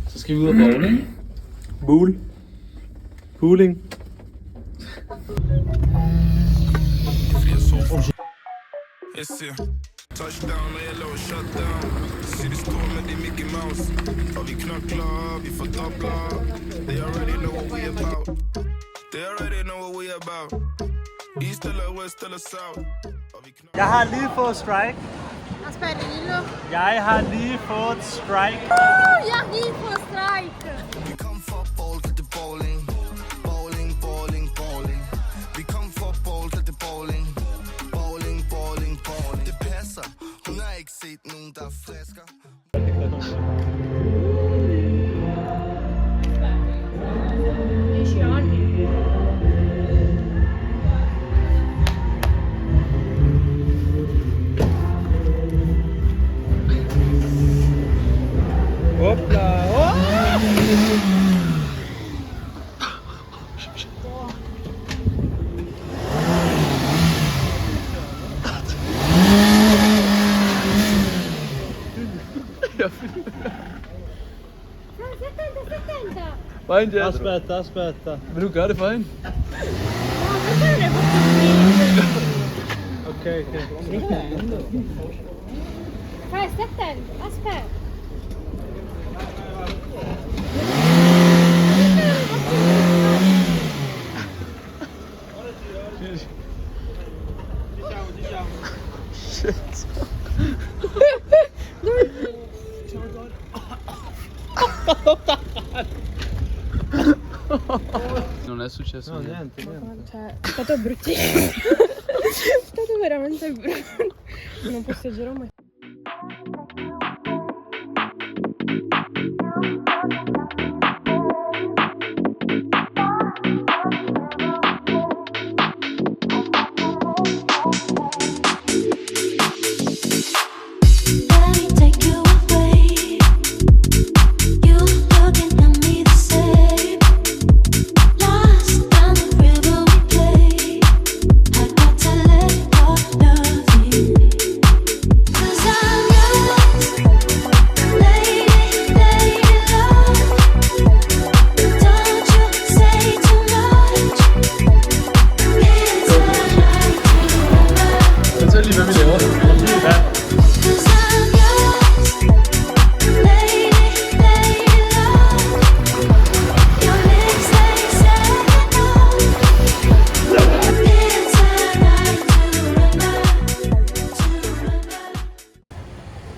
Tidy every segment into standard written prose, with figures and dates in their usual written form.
Så skal vi ud og bowle. Bowling. Touchdown og jeg laver shutdown. City store med det Mickey Mouse. Og vi knokler, vi fordobler. They already know what we about. They already know what we about. East eller west eller south. Jeg har lige fået strike. Jeg har lige fået strike. Jeg har lige fået strike. Vi kom for bold til det bowling. Bowling, bowling, bowling. Vi kom for bold til det bowling. Bowling, bowling, bowling. Det passer. Hun har ikke set nogen, der er flasker. Fine, Jess. Aspetta. Vil du gøre det for hende? Okay. Fai, stai attento, aspetta. Shit. Non è successo niente. Cioè, è stato bruttissimo. È stato veramente brutto. Non posseggerò mai.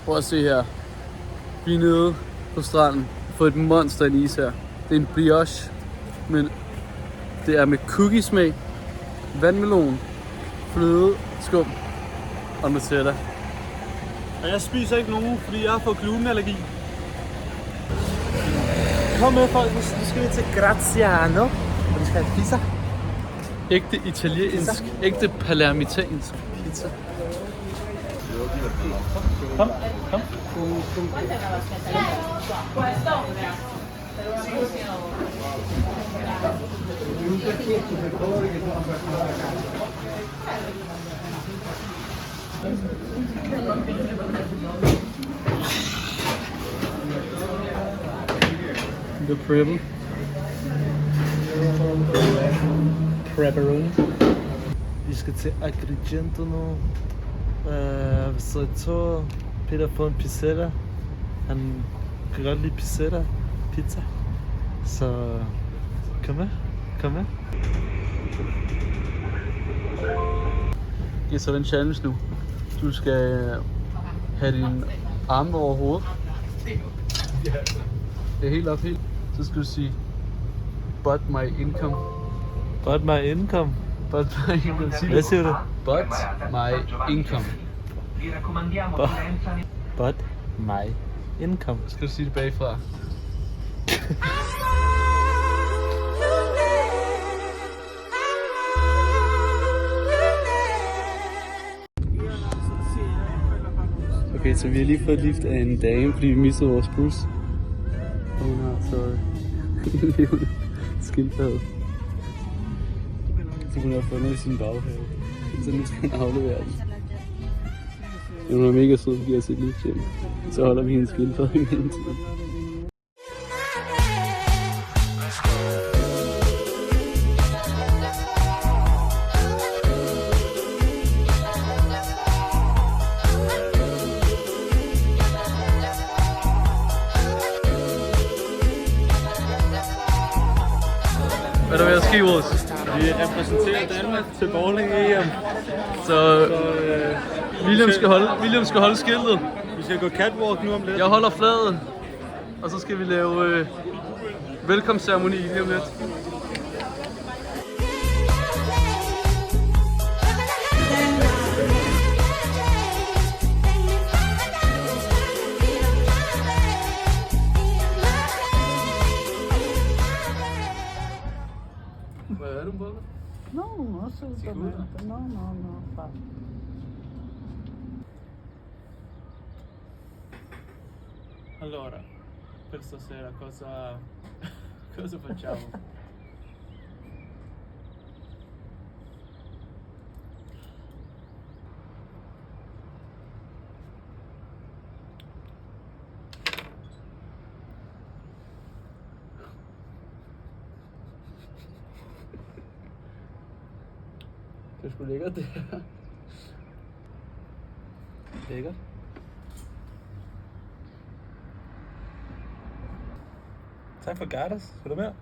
Prøv at se her. Vi er nede på stranden. Få et monster en is her. Det er en brioche, men det er med cookiesmag, vandmelon, fløde, skum og Nutella. Og jeg spiser ikke nogen, fordi jeg har fået glutenallergi. Kom med folk, nu skal vi til Graziano. Og vi skal have pizza. Ægte italiensk, ægte palermitansk pizza. Kom. The pepperoni. Vi skal til Agrigento nu. Så jeg tror, Peter får en pizzetta. Han kan godt lide pizza. Så kom med. Okay, så er det en challenge nu. Du skal have din arme over hovedet. Det er helt op. Så skal du sige, but my income. But my income. Hvad siger du? But my income. But my income. Skal du sige det bagfra? Okay, så vi har lige fået lift af en dame, fordi vi missede vores bus. Hun har så skildpadde. Så hun har fundet i sin baghave. Så nu skal han aflevere den. Hun er mega sød, fordi jeg set lige tjent. Så holder vi hendes skildpadde i mellemtiden. Hvad er der ved at ske, Rose? Vi repræsenterer Danmark til bowling EM. Så William skal holde skiltet. Vi skal gå catwalk nu om lidt. Jeg holder fladet. Og så skal vi lave velkomstceremoni lige om lidt. Hvad er du på? No, assolutamente. No, infatti. Allora, per stasera cosa facciamo? Det er sgu lækkert, det her. Lækkert. Tak for Gardas. Skal du mere?